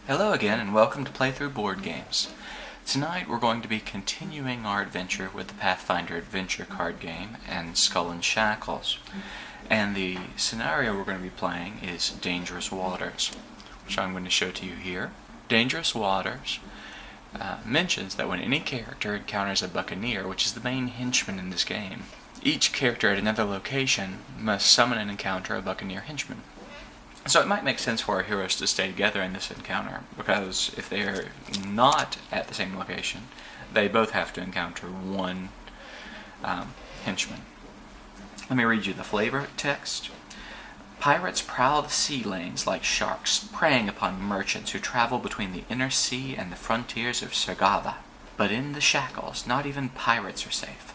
Hello again and welcome to Playthrough Board Games. Tonight we're going to be continuing our adventure with the Pathfinder adventure card game and Skull and Shackles. And the scenario we're going to be playing is Dangerous Waters, which I'm going to show to you here. Dangerous Waters mentions that when any character encounters a buccaneer, which is the main henchman in this game, each character at another location must summon and encounter a buccaneer henchman. So it might make sense for our heroes to stay together in this encounter, because if they're not at the same location, they both have to encounter one henchman. Let me read you the flavor text. Pirates prowl the sea lanes like sharks, preying upon merchants who travel between the inner sea and the frontiers of Sergava. But in the shackles, not even pirates are safe.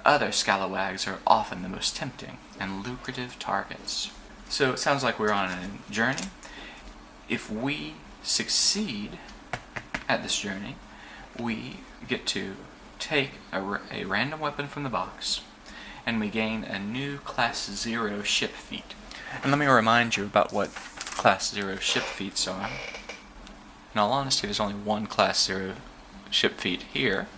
Other scalawags are often the most tempting and lucrative targets. So it sounds like we're on a journey. If we succeed at this journey, we get to take a random weapon from the box, and we gain a new Class 0 ship feat. And let me remind you about what Class 0 ship feats are. In all honesty, there's only one Class 0 ship feat here,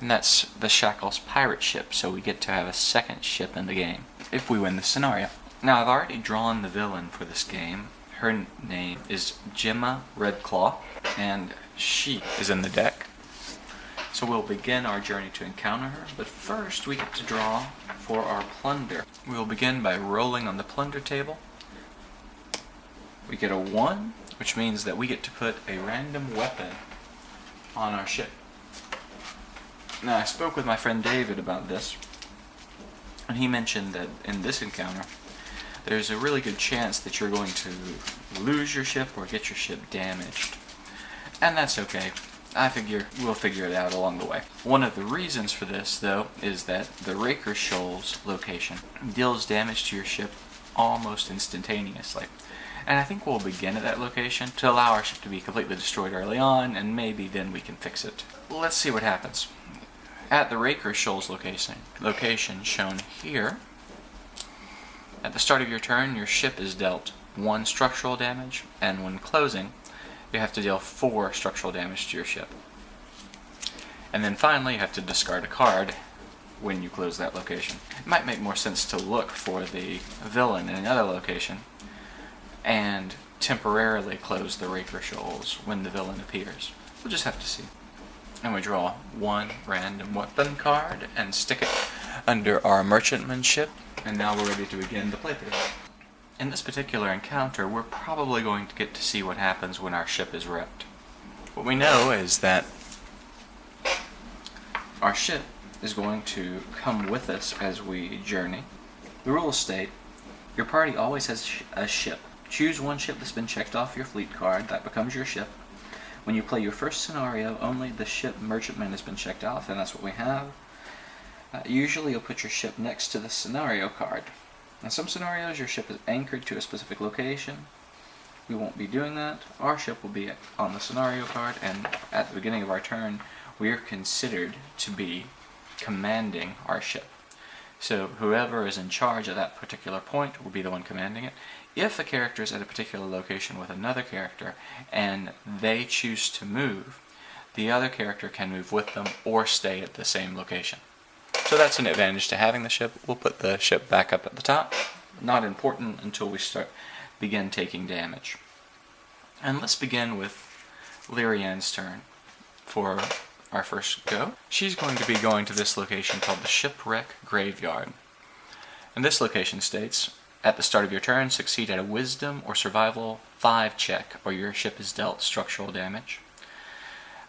and that's the Shackles pirate ship, so we get to have a second ship in the game, if we win this scenario. Now, I've already drawn the villain for this game. Her name is Gemma Redclaw, and she is in the deck. So we'll begin our journey to encounter her, but first we get to draw for our plunder. We'll begin by rolling on the plunder table. We get a 1, which means that we get to put a random weapon on our ship. Now, I spoke with my friend David about this, and he mentioned that in this encounter, there's a really good chance that you're going to lose your ship or get your ship damaged. And that's okay. I figure we'll figure it out along the way. One of the reasons for this, though, is that the Raker Shoals location deals damage to your ship almost instantaneously. And I think we'll begin at that location to allow our ship to be completely destroyed early on, and maybe then we can fix it. Let's see what happens. At the Raker Shoals location shown here, at the start of your turn, your ship is dealt 1 structural damage, and when closing, you have to deal 4 structural damage to your ship. And then finally, you have to discard a card when you close that location. It might make more sense to look for the villain in another location and temporarily close the Raker Shoals when the villain appears. We'll just have to see. And we draw 1 random weapon card and stick it under our merchantman ship. And now we're ready to begin the playthrough. In this particular encounter, we're probably going to get to see what happens when our ship is wrecked. What we know is that our ship is going to come with us as we journey. The rules state, your party always has a ship. Choose one ship that's been checked off your fleet card, that becomes your ship. When you play your first scenario, only the ship merchantman has been checked off, and that's what we have. Usually you'll put your ship next to the scenario card. In some scenarios your ship is anchored to a specific location. We won't be doing that. Our ship will be on the scenario card, and at the beginning of our turn we are considered to be commanding our ship. So whoever is in charge at that particular point will be the one commanding it. If the character is at a particular location with another character and they choose to move, the other character can move with them or stay at the same location. So that's an advantage to having the ship. We'll put the ship back up at the top. Not important until we begin taking damage. And let's begin with Lyrian's turn for our first go. She's going to be going to this location called the Shipwreck Graveyard. And this location states, at the start of your turn, succeed at a Wisdom or Survival 5 check, or your ship is dealt structural damage.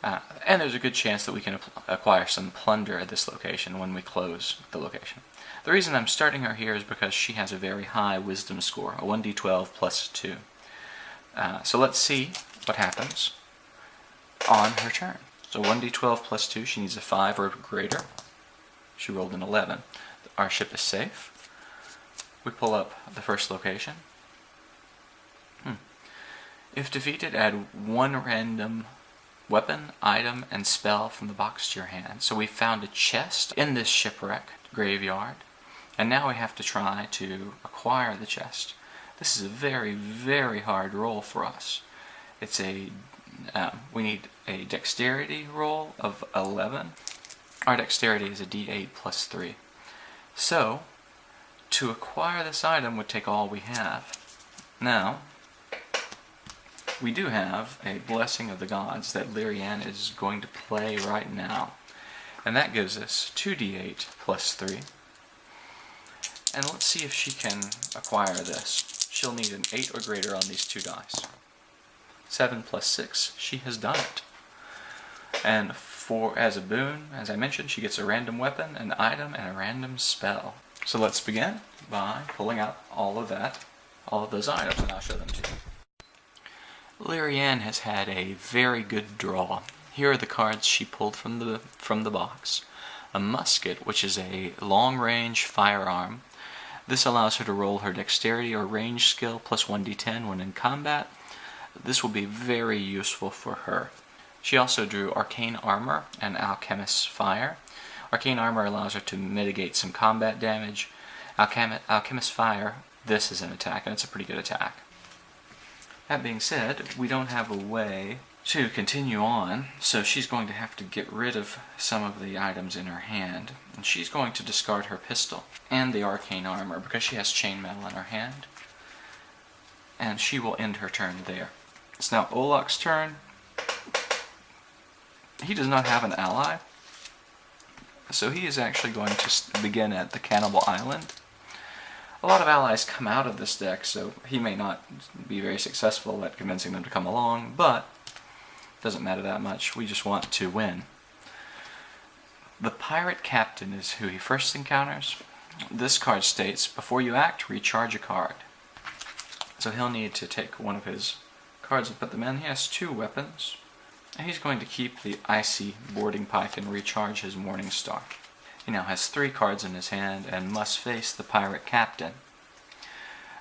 And there's a good chance that we can acquire some plunder at this location when we close the location. The reason I'm starting her here is because she has a very high wisdom score, a 1d12 plus 2. So let's see what happens on her turn. So 1d12 plus 2, she needs a 5 or greater. She rolled an 11. Our ship is safe. We pull up the first location. If defeated, add 1 random weapon, item, and spell from the box to your hand. So we found a chest in this shipwreck graveyard, and now we have to try to acquire the chest. This is a very, very hard roll for us. It's we need a dexterity roll of 11. Our dexterity is a d8 plus 3. So, to acquire this item would take all we have. Now, we do have a Blessing of the Gods that Lyrianne is going to play right now. And that gives us 2d8 plus 3. And let's see if she can acquire this. She'll need an 8 or greater on these 2 dice. 7 plus 6, she has done it. And as a boon, as I mentioned, she gets a random weapon, an item, and a random spell. So let's begin by pulling out all of those items, and I'll show them to you. Lyrianne has had a very good draw. Here are the cards she pulled from the box. A musket, which is a long-range firearm. This allows her to roll her dexterity or range skill plus 1d10 when in combat. This will be very useful for her. She also drew Arcane Armor and Alchemist's Fire. Arcane Armor allows her to mitigate some combat damage. Alchemist's Fire, this is an attack, and it's a pretty good attack. That being said, we don't have a way to continue on, so she's going to have to get rid of some of the items in her hand. And she's going to discard her pistol and the Arcane Armor because she has chainmail in her hand. And she will end her turn there. It's now Olok's turn. He does not have an ally, so he is actually going to begin at the Cannibal Island. A lot of allies come out of this deck, so he may not be very successful at convincing them to come along, but it doesn't matter that much. We just want to win. The Pirate Captain is who he first encounters. This card states, before you act, recharge a card. So he'll need to take one of his cards and put them in. He has 2 weapons. And he's going to keep the icy boarding pike and recharge his Morning Star. He now has 3 cards in his hand and must face the Pirate Captain.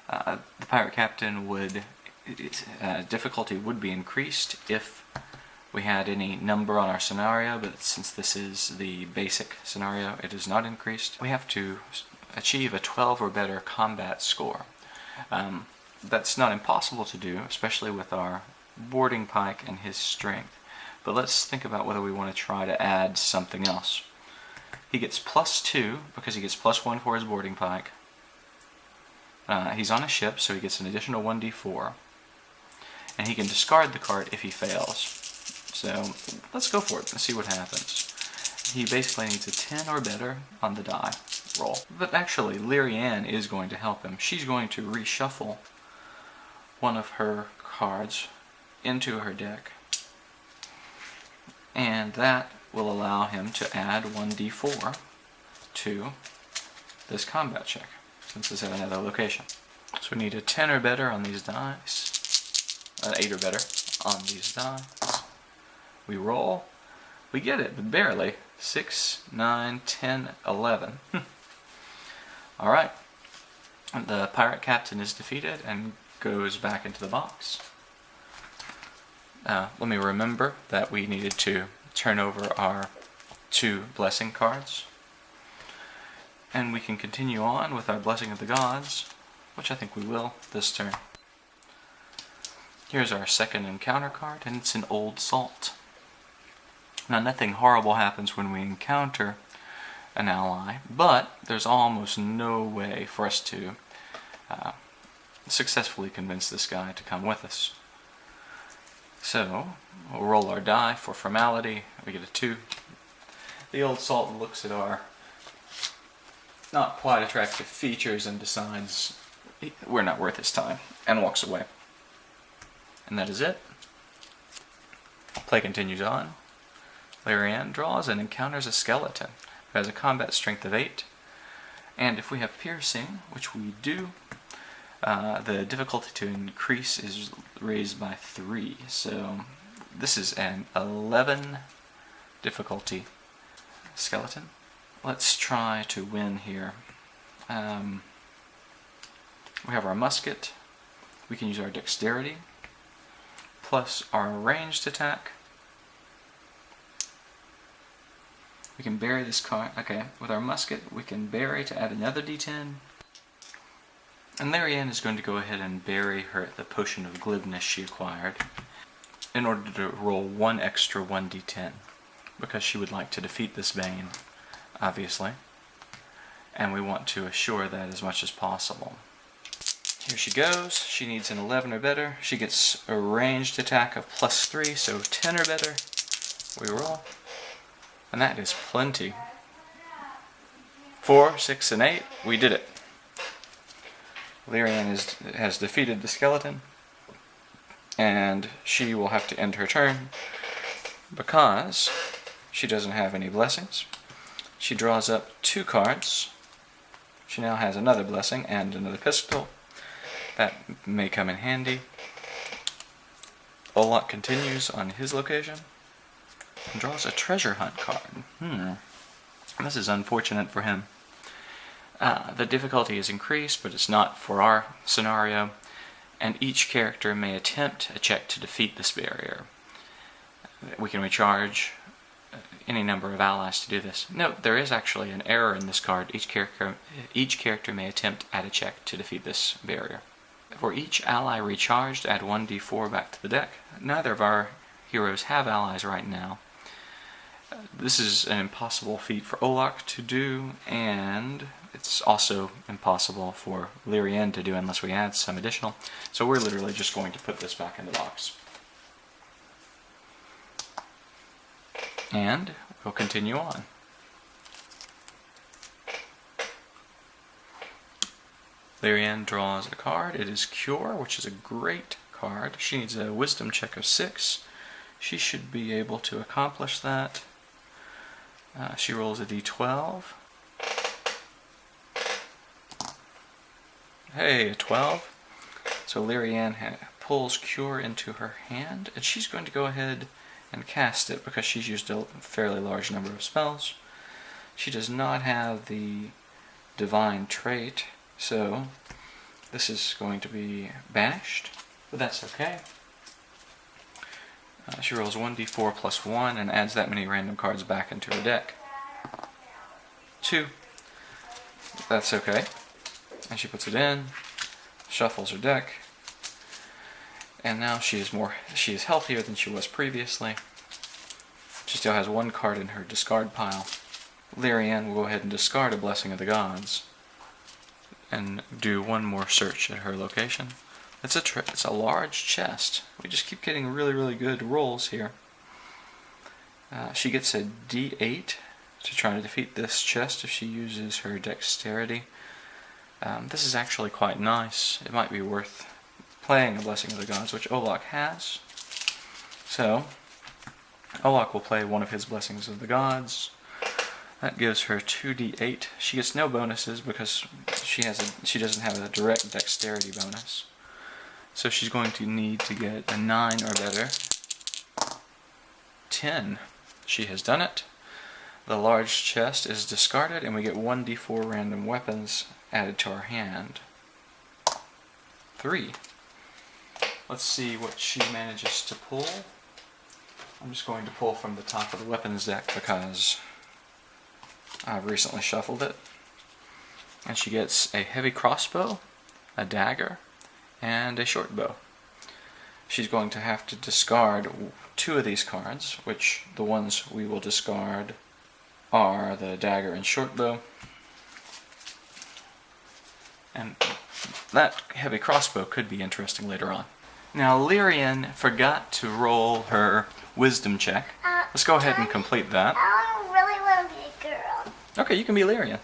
The Pirate Captain difficulty would be increased if we had any number on our scenario, but since this is the basic scenario, it is not increased. We have to achieve a 12 or better combat score. That's not impossible to do, especially with our boarding pike and his strength. But let's think about whether we want to try to add something else. He gets +2 because he gets +1 for his boarding pike. He's on a ship, so he gets an additional 1d4. And he can discard the card if he fails. So let's go for it and see what happens. He basically needs a 10 or better on the die roll. But actually, Lyrianne is going to help him. She's going to reshuffle one of her cards into her deck. And that will allow him to add 1d4 to this combat check, since it's at another location. So we need a 10 or better on these dice, an 8 or better on these dice. We roll, we get it, but barely. 6, 9, 10, 11. Alright, the Pirate Captain is defeated and goes back into the box. Let me remember that we needed to turn over our 2 blessing cards. And we can continue on with our Blessing of the Gods, which I think we will this turn. Here's our second encounter card, and it's an Old Salt. Now, nothing horrible happens when we encounter an ally, but there's almost no way for us to successfully convince this guy to come with us. So, we'll roll our die for formality. We get a 2. The Old Salt looks at our not quite attractive features and decides we're not worth his time, and walks away. And that is it. Play continues on. Lyrianne draws and encounters a skeleton who has a combat strength of 8. And if we have piercing, which we do, the difficulty to increase is raised by 3. So this is an 11 difficulty skeleton. Let's try to win here. We have our musket. We can use our dexterity plus our ranged attack. We can bury this card. Okay, with our musket, we can bury to add another d10. And Lyrianne is going to go ahead and bury the potion of glibness she acquired. in order to roll one extra 1d10, because she would like to defeat this Bane, obviously, and we want to assure that as much as possible. Here she goes. She needs an 11 or better. She gets a ranged attack of +3, so 10 or better. We roll, and that is plenty. 4, 6, and 8. We did it. Lyrian has defeated the skeleton, and she will have to end her turn because she doesn't have any blessings. She draws up 2 cards. She now has another blessing and another pistol. That may come in handy. Olak continues on his location and draws a treasure hunt card. This is unfortunate for him. The difficulty is increased, but it's not for our scenario, and each character may attempt a check to defeat this barrier. We can recharge any number of allies to do this. Note, there is actually an error in this card. Each character may attempt at a check to defeat this barrier. For each ally recharged, add 1d4 back to the deck. Neither of our heroes have allies right now. This is an impossible feat for Olak to do, and it's also impossible for Lyrian to do unless we add some additional. So we're literally just going to put this back in the box. And we'll continue on. Lyrian draws a card. It is Cure, which is a great card. She needs a wisdom check of 6. She should be able to accomplish that. She rolls a d12. Hey, a 12. So Lyrian pulls Cure into her hand, and she's going to go ahead and cast it because she's used a fairly large number of spells. She does not have the divine trait, so this is going to be banished, but that's okay. She rolls 1d4 plus 1 and adds that many random cards back into her deck. 2. That's okay. And she puts it in, shuffles her deck, and now she is healthier than she was previously. She still has 1 card in her discard pile. Lyrian will go ahead and discard a Blessing of the Gods and do 1 more search at her location. It's a large chest. We just keep getting really, really good rolls here. She gets a d8 to try to defeat this chest if she uses her dexterity. This is actually quite nice. It might be worth playing a Blessing of the Gods, which Olak has. So, Olak will play one of his Blessings of the Gods. That gives her 2d8. She gets no bonuses because she doesn't have a direct dexterity bonus. So she's going to need to get a 9 or better. 10. She has done it. The large chest is discarded, and we get 1d4 random weapons added to our hand. 3. Let's see what she manages to pull. I'm just going to pull from the top of the weapons deck because I've recently shuffled it. And she gets a heavy crossbow, a dagger, and a short bow. She's going to have to discard 2 of these cards, which the ones we will discard are the dagger and short bow. And that heavy crossbow could be interesting later on. Now Lyrian forgot to roll her wisdom check. Let's go ahead and complete that. I really want to be a girl. Okay, you can be Lyrian.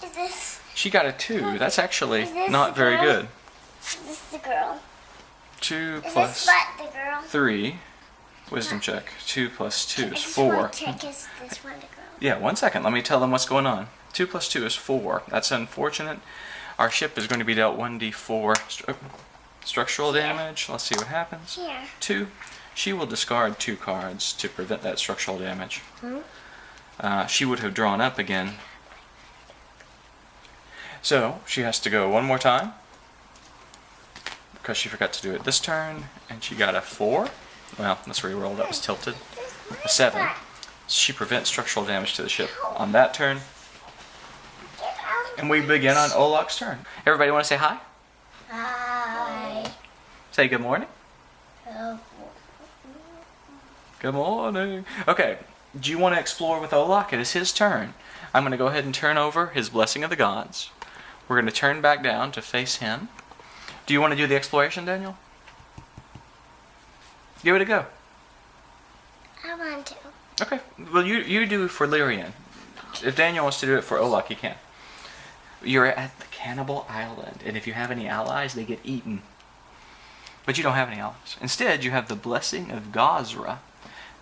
Is this... She got a 2. That's actually this not very girl? good. Is this the girl? 2 Is plus this what, the girl? 3. Wisdom check. 2 plus 2 is I just 4. want to check, is this one the girl? Yeah, 1 second. Let me tell them what's going on. 2 plus 2 is 4. That's unfortunate. Our ship is going to be dealt 1d4 structural damage. Let's see what happens. Here. 2. She will discard 2 cards to prevent that structural damage. She would have drawn up again. So, she has to go 1 more time because she forgot to do it this turn, and she got a 4. Well, let's re-roll. That was tilted. A 7. She prevents structural damage to the ship on that turn. And we begin on Olak's turn. Everybody want to say hi? Hi. Say good morning. Good morning. Okay, do you want to explore with Olak? It is his turn. I'm going to go ahead and turn over his Blessing of the Gods. We're going to turn back down to face him. Do you want to do the exploration, Daniel? Give it a go. I want to. Okay, well you do for Lyrian. If Daniel wants to do it for Olak, he can. You're at the Cannibal Island, and if you have any allies, they get eaten. But you don't have any allies. Instead, you have the Blessing of Gazra.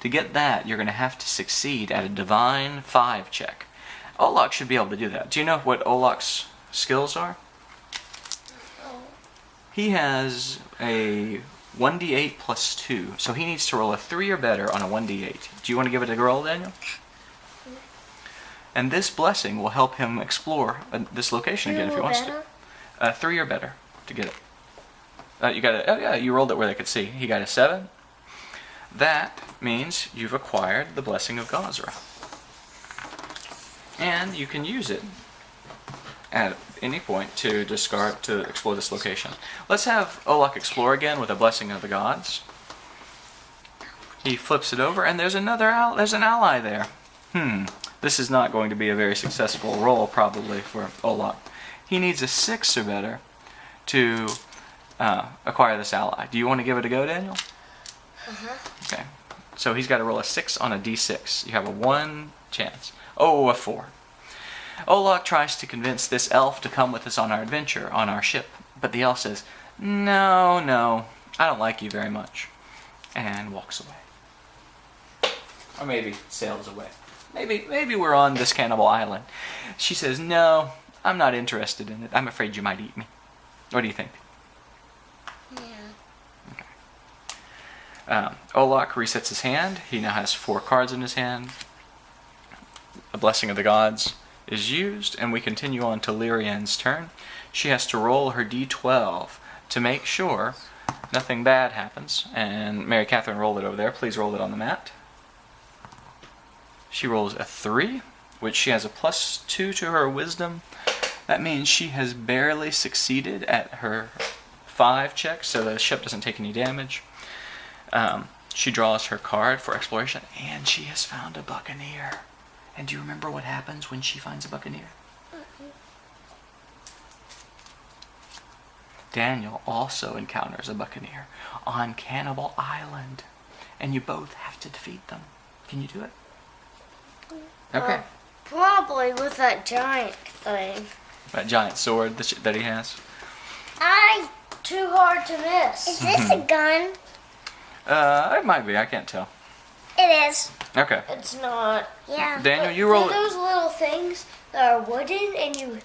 To get that, you're going to have to succeed at a Divine 5 check. Olak should be able to do that. Do you know what Olak's skills are? Oh. He has a 1d8 plus 2, so he needs to roll a 3 or better on a 1d8. Do you want to give it a roll, Daniel? And this blessing will help him explore this location again if he wants to. 3 or better to get it. You got it. Oh yeah, you rolled it where they could see. He got a 7. That means you've acquired the Blessing of Gazra. And you can use it at any point to discard to explore this location. Let's have Olak explore again with a Blessing of the Gods. He flips it over, and there's an ally there. This is not going to be a very successful roll probably for Olak. He needs a 6 or better to acquire this ally. Do you want to give it a go, Daniel? Okay. So he's got to roll a 6 on a d6. You have a 1 chance. Oh, a 4. Olak tries to convince this elf to come with us on our adventure, on our ship. But the elf says, no, I don't like you very much. And walks away. Or maybe sails away. Maybe we're on this cannibal island. She says, no, I'm not interested in it. I'm afraid you might eat me. What do you think? Yeah. Olak resets his hand. He now has 4 cards in his hand. A Blessing of the Gods is used, and we continue on to Lyrian's turn. She has to roll her d12 to make sure nothing bad happens. And Mary Catherine rolled it over there. Please roll it on the mat. She rolls a 3, which she has a +2 to her wisdom. That means she has barely succeeded at her 5 check, so the ship doesn't take any damage. She draws her card for exploration, and she has found a buccaneer. And do you remember what happens when she finds a buccaneer? Daniel also encounters a buccaneer on Cannibal Island, and you both have to defeat them. Can you do it? Okay. Probably with that giant thing. That giant sword that he has. Too hard to miss. Is this a gun? It might be. I can't tell. It is. Okay. It's not. Yeah. Daniel, you roll it. Those little things that are wooden, and you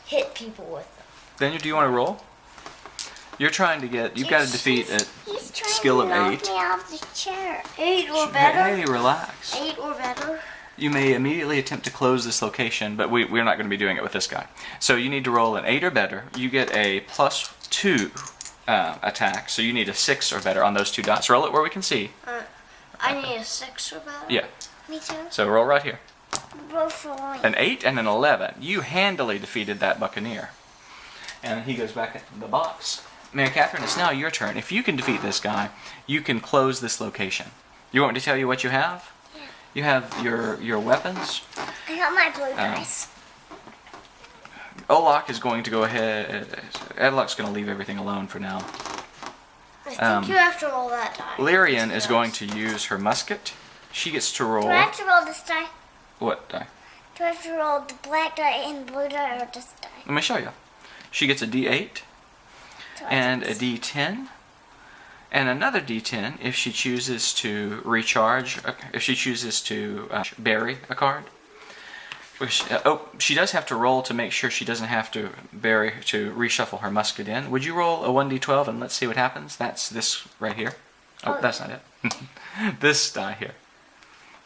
hit people with them. Daniel, do you want to roll? You've got to defeat a He's trying skill to of knock 8. me off the chair. 8 or better. Hey, relax. 8 or better. You may immediately attempt to close this location, but we're not going to be doing it with this guy. So you need to roll an 8 or better. You get a +2 attack, so you need a 6 or better on those 2 dots. Roll it where we can see. I need a 6 or better. Yeah. Me too. So roll right here. Both rolling. An 8 and an 11. You handily defeated that buccaneer. And he goes back into the box. Mary Catherine, it's now your turn. If you can defeat this guy, you can close this location. You want me to tell you what you have? Yeah. You have your weapons. I got my blue dice. Olak is going to go ahead. Olak's going to leave everything alone for now. I think you have to roll that die. Lyrian is going to use her musket. She gets to roll. Do I have to roll this die? What die? Do I have to roll the black die and the blue die, or this die? Let me show you. She gets a D8 So I and a can- D10 and another D10 if she chooses to recharge. If she chooses to bury a card. She does have to roll to make sure she doesn't have to reshuffle her musket in. Would you roll a 1d12 and let's see what happens? That's this right here. Oh, that's not it. This die here.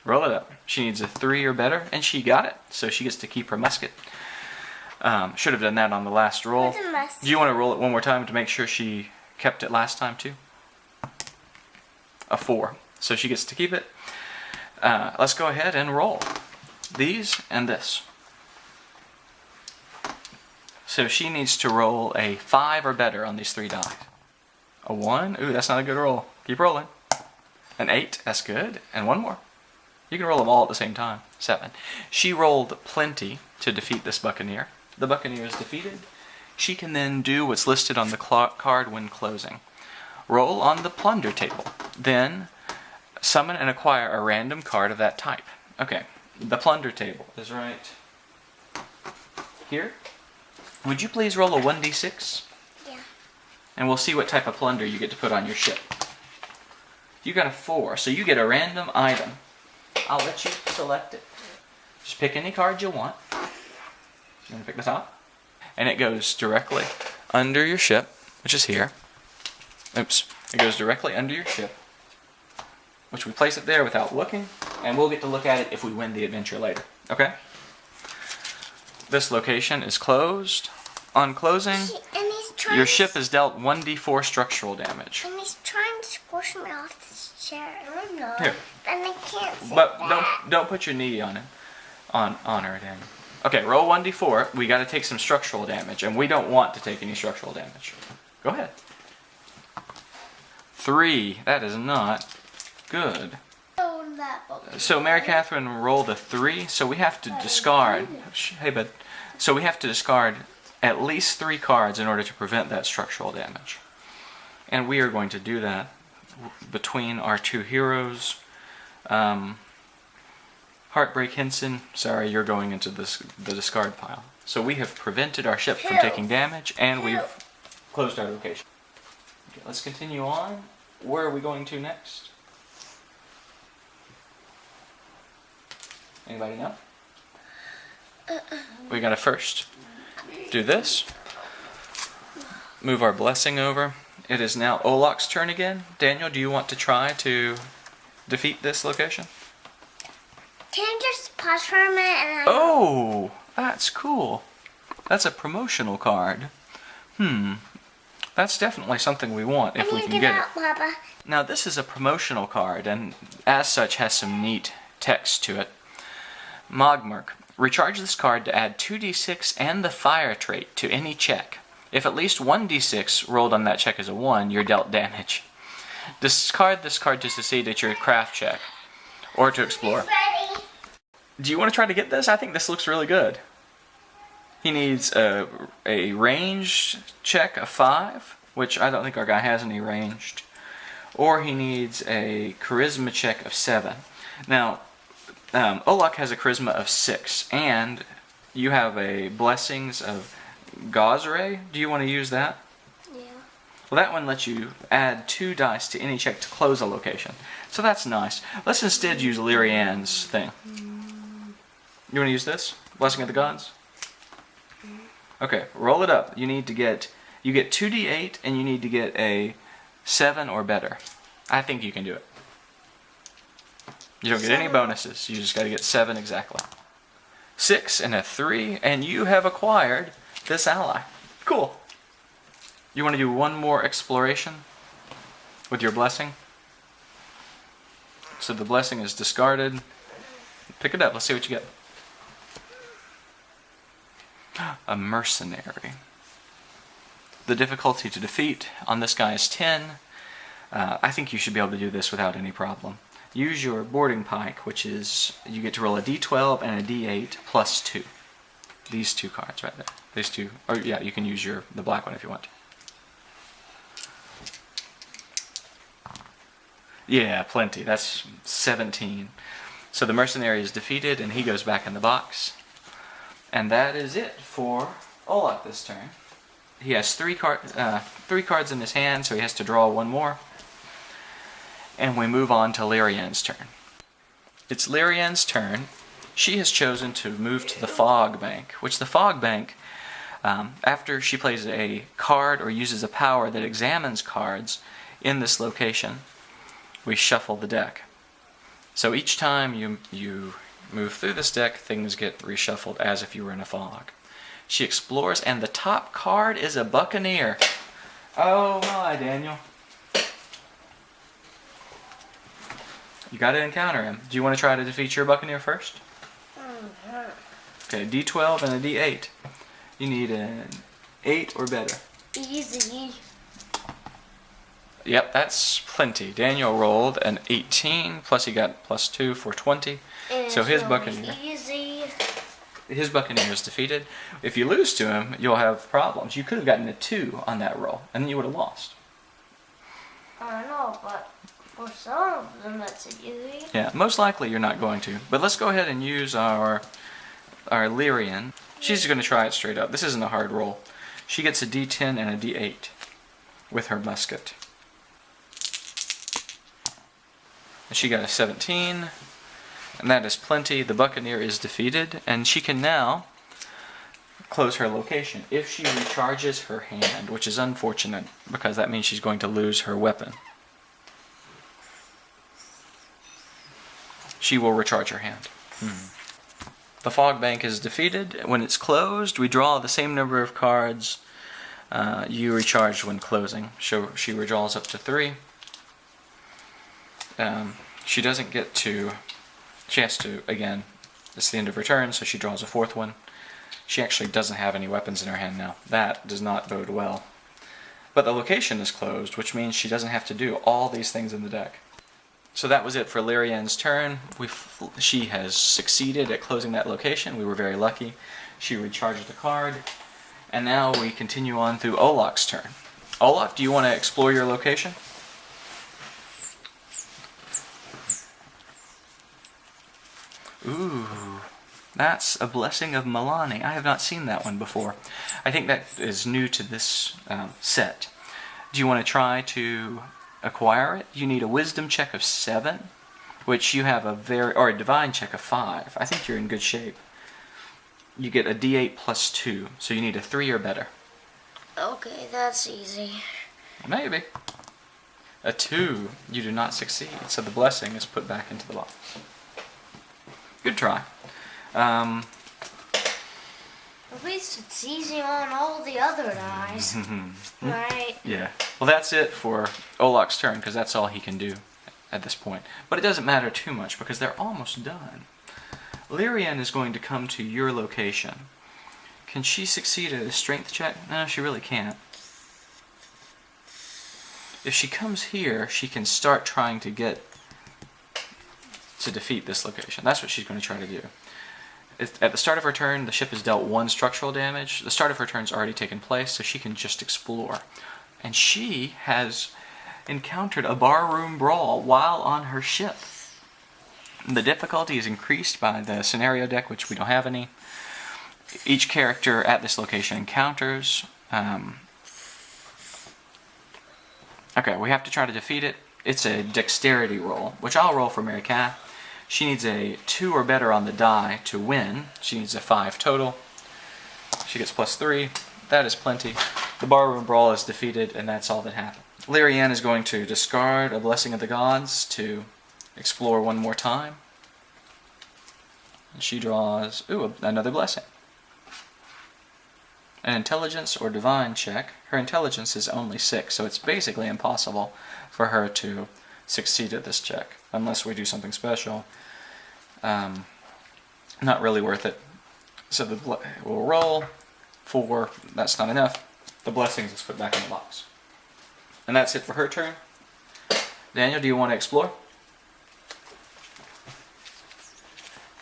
Roll it up. She needs a 3 or better, and she got it, so she gets to keep her musket. Should have done that on the last roll. Where's the musket? Do you want to roll it one more time to make sure she kept it last time too? A 4. So she gets to keep it. Let's go ahead and roll. These and this. So she needs to roll a 5 or better on these 3 die. A 1? Ooh, that's not a good roll. Keep rolling. An 8, that's good. And one more. You can roll them all at the same time. 7. She rolled plenty to defeat this buccaneer. The buccaneer is defeated. She can then do what's listed on the card when closing. Roll on the plunder table. Then summon and acquire a random card of that type. Okay, the plunder table is right here. Would you please roll a 1d6? Yeah. And we'll see what type of plunder you get to put on your ship. You got a 4, so you get a random item. I'll let you select it. Just pick any card you want. You want to pick the top? And it goes directly under your ship, which is here. Oops. It goes directly under your ship, which we place it there without looking, and we'll get to look at it if we win the adventure later. Okay? This location is closed. On closing, your ship is dealt 1d4 structural damage. And he's trying to squish me off this chair. I'm not. Here. And I can't sit But back. don't put your knee on it. On her, Daniel. Okay, roll 1d4. We got to take some structural damage, and we don't want to take any structural damage. Go ahead. 3. That is not good. So Mary Catherine rolled a 3, so we have to discard. Hey, bud. So we have to discard at least 3 cards in order to prevent that structural damage. And we are going to do that between our 2 heroes. Heartbreak Henson, sorry, you're going into the discard pile. So we have prevented our ship from taking damage, and we've closed our location. Okay, let's continue on. Where are we going to next? Anybody know? We gotta first do this. Move our blessing over. It is now Olok's turn again. Daniel, do you want to try to defeat this location? Can I just pause for a minute and Oh, that's cool. That's a promotional card. That's definitely something we want if we can get it. Papa. Now this is a promotional card, and as such has some neat text to it. Mogmurk. Recharge this card to add 2d6 and the fire trait to any check. If at least 1d6 rolled on that check is a 1, you're dealt damage. Discard this card to succeed at your craft check, or to explore. Ready? Do you want to try to get this? I think this looks really good. He needs a ranged check of 5, which I don't think our guy has any ranged. Or he needs a charisma check of 7. Now, Olok has a charisma of 6, and you have a blessings of Gauzeray. Do you want to use that? Yeah. Well, that one lets you add 2 dice to any check to close a location. So that's nice. Let's instead use Lyrian's thing. You want to use this? Blessing of the Gods? Okay, roll it up. You get 2d8, and you need to get a 7 or better. I think you can do it. You don't get any bonuses. You just got to get 7 exactly. 6 and a 3, and you have acquired this ally. Cool. You want to do one more exploration with your blessing? So the blessing is discarded. Pick it up. Let's see what you get. A mercenary. The difficulty to defeat on this guy is 10. I think you should be able to do this without any problem. Use your boarding pike, which is, you get to roll a d12 and a d8 plus 2. These 2 cards right there. These 2, or yeah, you can use the black one if you want. Yeah, plenty. That's 17. So the mercenary is defeated, and he goes back in the box. And that is it for Olok this turn. He has 3 cards in his hand, so he has to draw 1 more. And we move on to Lyrian's turn. It's Lyrian's turn. She has chosen to move to the Fog Bank, which the Fog Bank, after she plays a card or uses a power that examines cards in this location, we shuffle the deck. So each time you move through this deck, things get reshuffled as if you were in a fog. She explores, and the top card is a Buccaneer. Oh my, Daniel. You got to encounter him. Do you want to try to defeat your Buccaneer first? Okay, d12 and a d8. You need an 8 or better. Easy. Yep, that's plenty. Daniel rolled an 18, plus he got +2 for 20. And So his it's Buccaneer. easy. His Buccaneer is defeated. If you lose to him, you'll have problems. You could have gotten a 2 on that roll, and then you would have lost. I know, but for some of them that's easy. Yeah, most likely you're not going to. But let's go ahead and use our Lyrian. She's going to try it straight up. This isn't a hard roll. She gets a D10 and a D8 with her musket. And she got a 17, and that is plenty. The Buccaneer is defeated, and she can now close her location if she recharges her hand, which is unfortunate because that means she's going to lose her weapon. She will recharge her hand. The fog bank is defeated. When it's closed, we draw the same number of cards you recharged when closing. So she redraws up to 3. She doesn't get to... She has to, again, it's the end of her turn, so she draws a 4th one. She actually doesn't have any weapons in her hand now. That does not bode well. But the location is closed, which means she doesn't have to do all these things in the deck. So that was it for Lyrian's turn. She has succeeded at closing that location. We were very lucky. She recharged the card. And now we continue on through Olaf's turn. Olaf, do you want to explore your location? Ooh, that's a Blessing of Milani. I have not seen that one before. I think that is new to this set. Do you want to try to acquire it? You need a Wisdom check of 7, which you have or a Divine check of 5. I think you're in good shape. You get a D8 plus 2, so you need a 3 or better. Okay, that's easy. Maybe. A 2, you do not succeed, so the blessing is put back into the box. Good try. At least it's easy on all the other dice. Right? Yeah. Well, that's it for Olaf's turn, because that's all he can do at this point. But it doesn't matter too much, because they're almost done. Lyrian is going to come to your location. Can she succeed at a strength check? No, she really can't. If she comes here, she can start trying to get to defeat this location. That's what she's going to try to do. At the start of her turn, the ship has dealt 1 structural damage. The start of her turn's already taken place, so she can just explore. And she has encountered a barroom brawl while on her ship. The difficulty is increased by the scenario deck, which we don't have any. Each character at this location encounters. Okay, we have to try to defeat it. It's a dexterity roll, which I'll roll for Mary Kath. She needs a 2 or better on the die to win. She needs a 5 total. She gets plus 3. That is plenty. The barroom brawl is defeated, and that's all that happened. Lyrian is going to discard a Blessing of the Gods to explore one more time. And she draws, another blessing. An intelligence or divine check. Her intelligence is only 6, so it's basically impossible for her to succeed at this check, unless we do something special. Not really worth it. So we'll roll 4. That's not enough. The blessings is put back in the box. And that's it for her turn. Daniel, do you want to explore?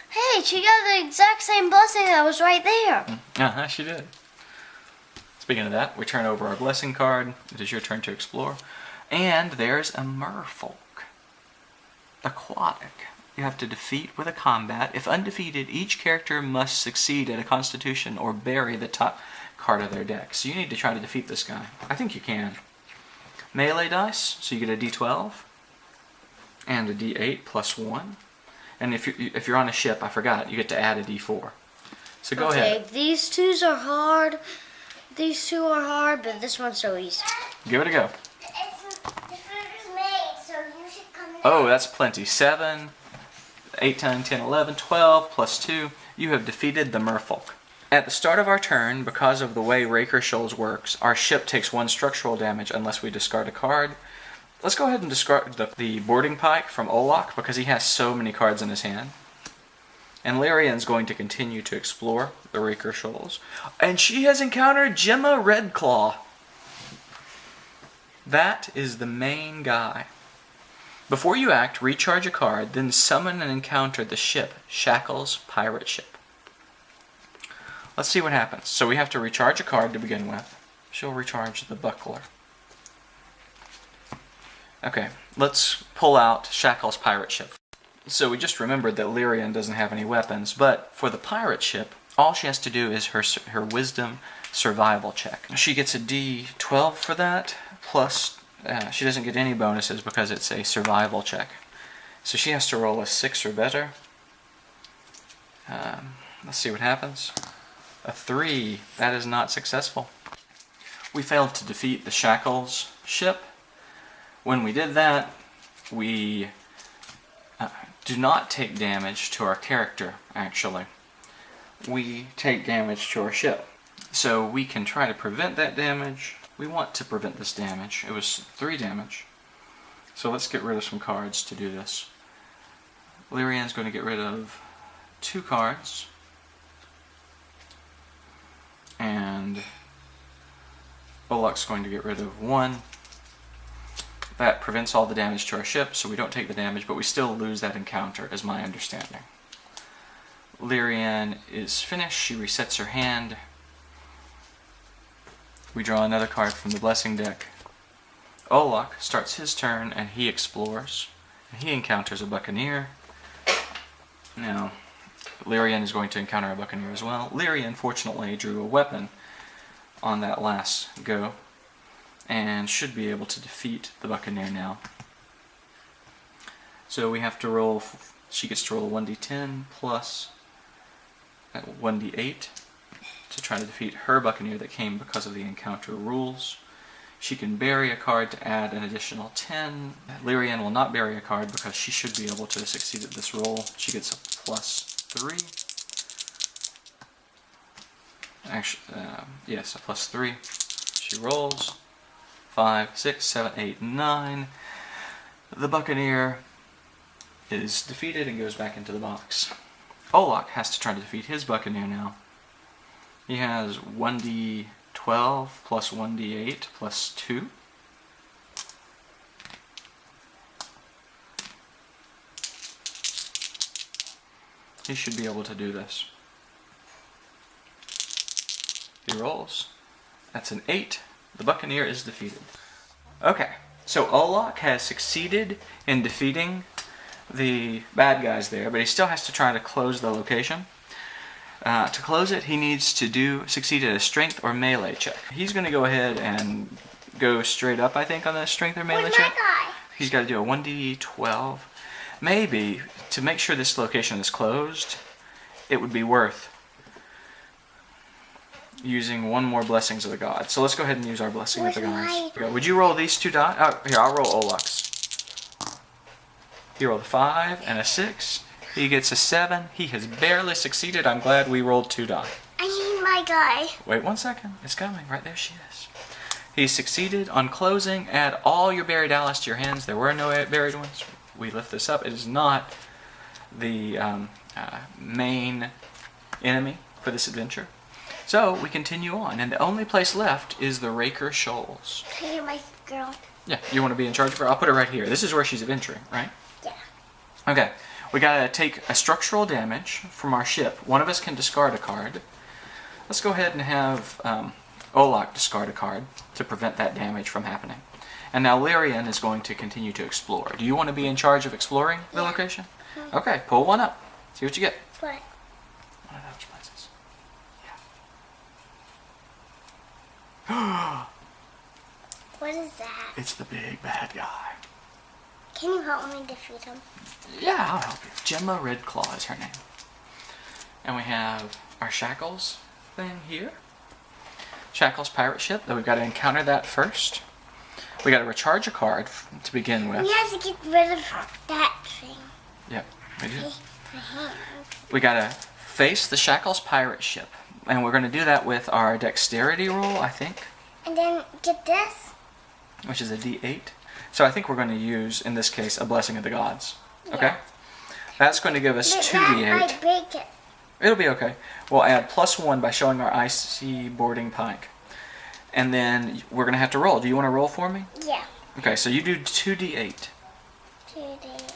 Hey, she got the exact same blessing that was right there. She did. Speaking of that, we turn over our blessing card. It is your turn to explore. And there's a merfolk. Aquatic. You have to defeat with a combat. If undefeated, each character must succeed at a constitution or bury the top card of their deck. So you need to try to defeat this guy. I think you can. Melee dice, so you get a D12 and a D8 plus 1. And if you're on a ship, I forgot, you get to add a D4. So go ahead. These 2s are hard. These 2 are hard, but this one's so easy. Give it a go. The food is made, so you should come in. Oh, that's plenty. 7, 8, 9, 10, 11, 12, plus 2. You have defeated the merfolk. At the start of our turn, because of the way Raker Shoals works, our ship takes 1 structural damage unless we discard a card. Let's go ahead and discard the boarding pike from Olaf, because he has so many cards in his hand. And Lyrian's going to continue to explore the Raker Shoals. And she has encountered Gemma Redclaw. That is the main guy. Before you act, recharge a card, then summon and encounter the ship, Shackles pirate ship. Let's see what happens. So we have to recharge a card to begin with. She'll recharge the buckler. Okay, let's pull out Shackles pirate ship. So we just remembered that Lyrian doesn't have any weapons, but for the pirate ship, all she has to do is her wisdom survival check. She gets a D12 for that, plus she doesn't get any bonuses because it's a survival check. So she has to roll a 6 or better. Let's see what happens. A 3. That is not successful. We failed to defeat the Shackles ship. When we did that, we do not take damage to our character, actually. We take damage to our ship. So we can try to prevent that damage. We want to prevent this damage. It was 3 damage. So let's get rid of some cards to do this. Lyrian's going to get rid of 2 cards. And Olok's going to get rid of 1. That prevents all the damage to our ship, so we don't take the damage, but we still lose that encounter, is my understanding. Lyrian is finished. She resets her hand. We draw another card from the blessing deck. Olok starts his turn, and he explores. And he encounters a buccaneer. Now, Lyrian is going to encounter a buccaneer as well. Lyrian, fortunately, drew a weapon on that last go, and should be able to defeat the buccaneer now. So we have to roll, she gets to roll 1d10 plus 1d8 to try to defeat her buccaneer that came because of the encounter rules. She can bury a card to add an additional 10. Lyrian will not bury a card because she should be able to succeed at this roll. She gets a plus 3. Actually, yes, a plus 3. She rolls 5, 6, 7, 8, 9. The buccaneer is defeated and goes back into the box. Olok has to try to defeat his buccaneer now. He has 1d12 plus 1d8 plus 2. He should be able to do this. He rolls. That's an 8. The buccaneer is defeated. Okay, so Olok has succeeded in defeating the bad guys there, but he still has to try to close the location. To close it, he needs to succeed at a strength or melee check. He's going to go ahead and go straight up, I think, on the strength or melee check. He's got to do a 1d12. Maybe, to make sure this location is closed, it would be worth using one more Blessings of the Gods. So let's go ahead and use our Blessing of the Gods. Would you roll these 2 die? Oh, here, I'll roll Olok's. He rolled a 5 and a 6. He gets a 7. He has barely succeeded. I'm glad we rolled 2 die. I need my guy. Wait 1 second. It's coming. Right there she is. He succeeded on closing. Add all your buried allies to your hands. There were no buried ones. We lift this up. It is not the main enemy for this adventure. So we continue on, and the only place left is the Raker Shoals. Can you my girl? Yeah, you want to be in charge of her? I'll put her right here. This is where she's adventuring, right? Yeah. Okay, we gotta take a structural damage from our ship. One of us can discard a card. Let's go ahead and have Olok discard a card to prevent that damage from happening. And now Lyrian is going to continue to explore. Do you want to be in charge of exploring the location? Mm-hmm. Okay, pull one up. See what you get. What? One of those places. What is that? It's the big bad guy. Can you help me defeat him? Yeah, I'll help you. Gemma Redclaw is her name. And we have our Shackles thing here. Shackles pirate ship, though we've got to encounter that first. We got to recharge a card to begin with. We have to get rid of that thing. Yep, we do. The hand. We got to face the Shackles pirate ship. And we're going to do that with our dexterity roll, I think. And then get this. Which is a D8. So I think we're going to use, in this case, a Blessing of the Gods. Okay? Yeah. That's going to give us 2d8. That might break it. It'll be okay. We'll add +1 by showing our icy boarding pike. And then we're going to have to roll. Do you want to roll for me? Yeah. Okay, so you do 2d8. 2D8.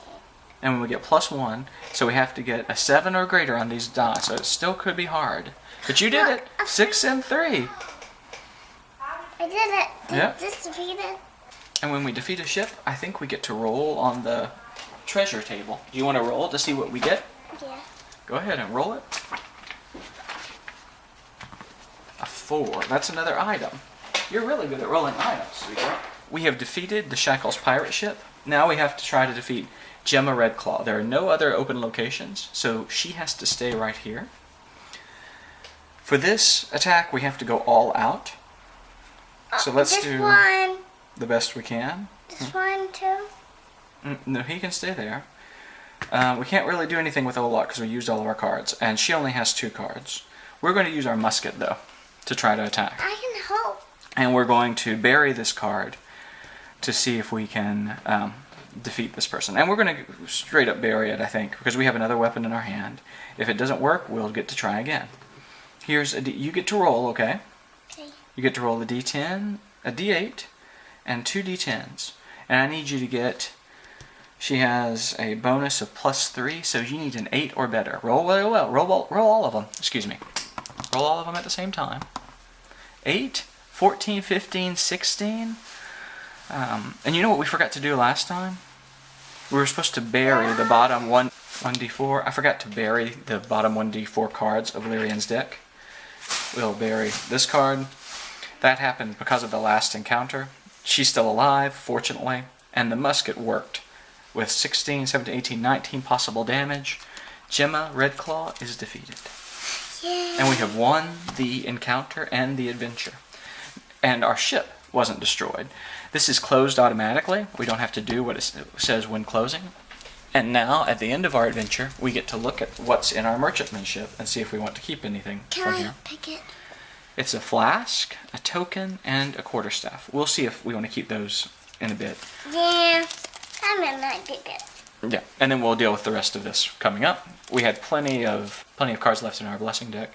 And when we get +1, so we have to get a 7 or greater on these dots. So it still could be hard. But you did it. 6 and 3. I did it. Yep. This defeated. And when we defeat a ship, I think we get to roll on the treasure table. Do you want to roll to see what we get? Yeah. Go ahead and roll it. A 4. That's another item. You're really good at rolling items, sweetheart. We have defeated the Shackles pirate ship. Now we have to try to defeat Gemma Redclaw. There are no other open locations, so she has to stay right here. For this attack, we have to go all out. So let's do one. the best we can. This one too. No, he can stay there. We can't really do anything with Olak because we used all of our cards, and she only has 2 cards. We're going to use our musket, though, to try to attack. I can help. And we're going to bury this card to see if we can defeat this person. And we're going to straight up bury it, I think, because we have another weapon in our hand. If it doesn't work, we'll get to try again. Here's a you get to roll, okay? Okay. You get to roll a D10, a D8, and 2 D10s. And I need you to get... She has a bonus of +3, so you need an 8 or better. Roll well. Roll all of them. Excuse me. Roll all of them at the same time. 8, 14, 15, 16. And you know what we forgot to do last time? We were supposed to bury the bottom 1d4. I forgot to bury the bottom 1d4 cards of Lyrian's deck. We'll bury this card. That happened because of the last encounter. She's still alive, fortunately, and the musket worked. With 16, 17, 18, 19 possible damage, Gemma Redclaw is defeated. Yay. And we have won the encounter and the adventure. And our ship wasn't destroyed. This is closed automatically. We don't have to do what it says when closing. And now, at the end of our adventure, we get to look at what's in our merchantman ship and see if we want to keep anything Can from I here. pick it? It's a flask, a token, and a quarterstaff. We'll see if we want to keep those in a bit. Yeah. I'm gonna pick it. Yeah, and then we'll deal with the rest of this coming up. We had plenty of cards left in our blessing deck,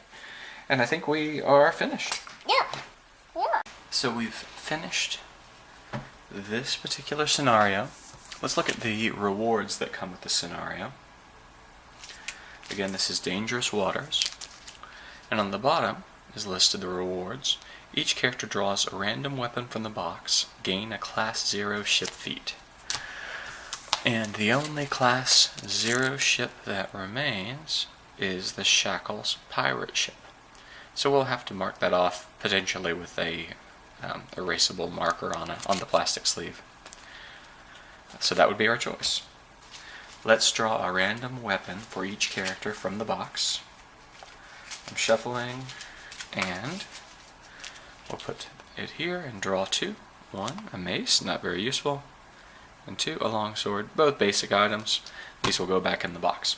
and I think we are finished. Yep. Yeah. So we've finished this particular scenario. Let's look at the rewards that come with the scenario. Again, this is Dangerous Waters, and on the bottom is listed the rewards. Each character draws a random weapon from the box. Gain a Class 0 ship feat. And the only Class 0 ship that remains is the Shackles pirate ship. So we'll have to mark that off, potentially with a erasable marker on the plastic sleeve. So that would be our choice. Let's draw a random weapon for each character from the box. I'm shuffling, and we'll put it here and draw 2. 1, a mace, not very useful. And 2, a longsword, both basic items. These will go back in the box.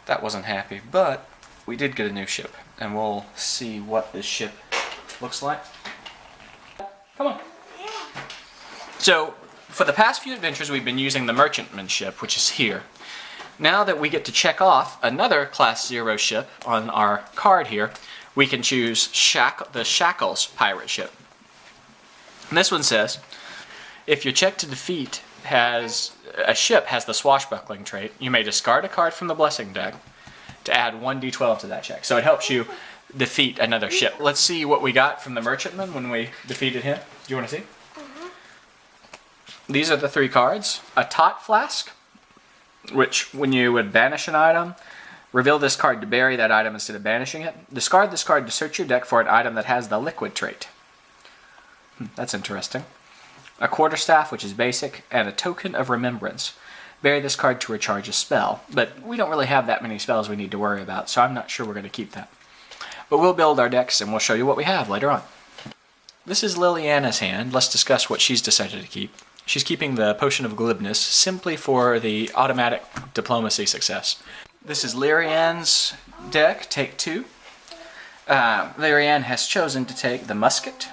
That wasn't happy, but we did get a new ship, and we'll see what this ship looks like. Come on. So, for the past few adventures, we've been using the merchantman ship, which is here. Now that we get to check off another Class 0 ship on our card here, we can choose the Shackles pirate ship. And this one says, if your check to defeat a ship has the swashbuckling trait, you may discard a card from the blessing deck to add 1d12 to that check. So it helps you defeat another ship. Let's see what we got from the merchantman when we defeated him. Do you want to see? These are the 3 cards. A tot flask, which when you would banish an item, reveal this card to bury that item instead of banishing it. Discard this card to search your deck for an item that has the liquid trait. That's interesting. A quarterstaff, which is basic, and a token of remembrance. Bury this card to recharge a spell, but we don't really have that many spells we need to worry about, so I'm not sure we're going to keep that. But we'll build our decks and we'll show you what we have later on. This is Liliana's hand. Let's discuss what she's decided to keep. She's keeping the Potion of Glibness simply for the automatic diplomacy success. This is Lyrian's deck, take 2. Lyrian has chosen to take the musket,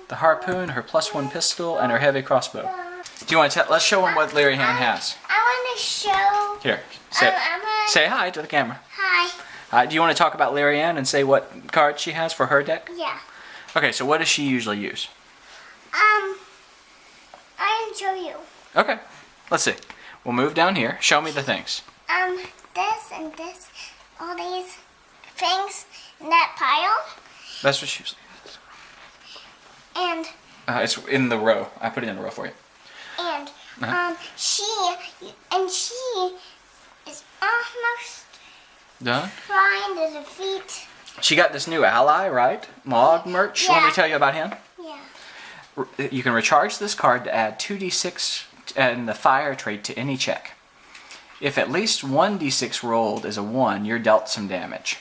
the harpoon, her +1 pistol, and her heavy crossbow. Do you want to let's show them what Lyrian has. I want to show. Here, say hi to the camera. Hi. Do you want to talk about Lyrian and say what card she has for her deck? Yeah. Okay, so what does she usually use? I can show you. Okay, let's see. We'll move down here. Show me the things. This and this, all these things in that pile, That's what she usually uses. and It's in the row. I put it in the row for you. and Uh-huh. she is almost Done? trying to defeat. She got this new ally, right? Mog merch. You want me Yeah. to tell you about him? Yeah. You can recharge this card to add 2d6 and the fire trait to any check. If at least 1d6 rolled is a 1, you're dealt some damage.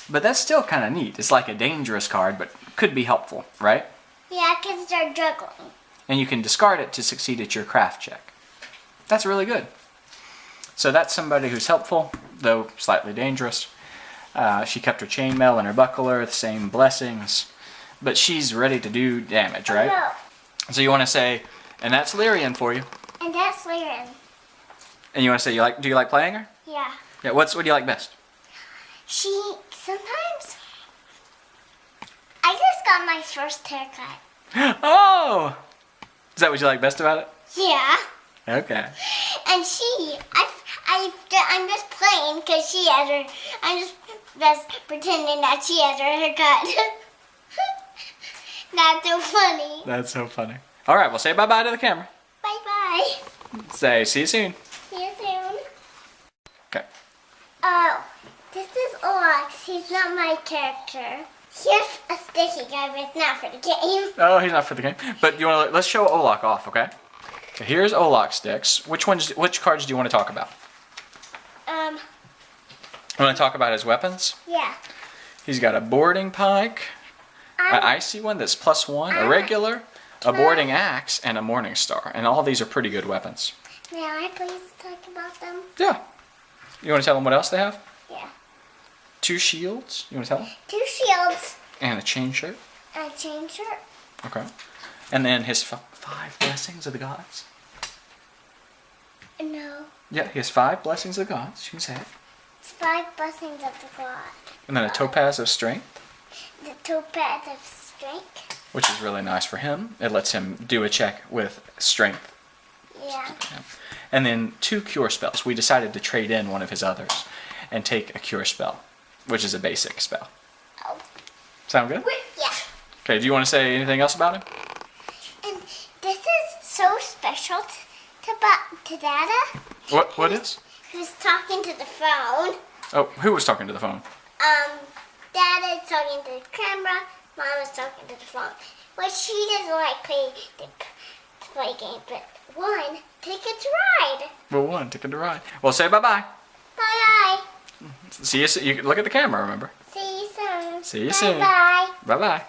But that's still kind of neat. It's like a dangerous card, but could be helpful, right? Yeah, because they're juggling. And you can discard it to succeed at your craft check. That's really good. So that's somebody who's helpful, though slightly dangerous. She kept her chainmail and her buckler, the same blessings, but she's ready to do damage, right? Oh, So you want to say, and that's Lyrian for you. no. And that's Lyran. And you want to say, do you like playing her? Yeah. Yeah. What do you like best? She sometimes. I just got my first haircut. Oh, is that what you like best about it? Yeah. Okay. And I'm just playing because she has her. I'm just pretending that she has her haircut. That's so funny. That's so funny. All right. Well, say bye bye to the camera. Bye bye. Say see you soon. See you soon. Okay. Oh, this is Olax. He's not my character. Here's a sticky guy, but it's not for the game. Oh, he's not for the game. But you want to let's show Olak off, okay? So here's Olak's sticks. Which cards do you want to talk about? You want to talk about his weapons? Yeah. He's got a boarding pike, an icy one that's +1, a regular, a boarding axe, and a morning star. And all these are pretty good weapons. May I please talk about them? Yeah. You want to tell them what else they have? Yeah. 2 shields. You want to tell them? 2 shields And a chain shirt. and a chain shirt. Okay. And then his 5 blessings of the gods. No. Yeah, he has 5 blessings of the gods. You can say it. It's 5 blessings of the god. And then a topaz of strength, The topaz of strength. which is really nice for him. It lets him do a check with strength. Yeah. And then 2 cure spells. We decided to trade in one of his others and take a cure spell, which is a basic spell. Oh. Sound good? Yeah. Okay, do you want to say anything else about him? And this is so special to Dada. What is? Who's talking to the phone. Oh, who was talking to the phone? Dad is talking to the camera. Mom is talking to the phone. Well, she doesn't like to play games, but one ticket to ride. Well, one ticket to ride. Well, say bye-bye. Bye bye. See you. You look at the camera, remember? See you soon. See you soon. Bye bye. Bye-bye.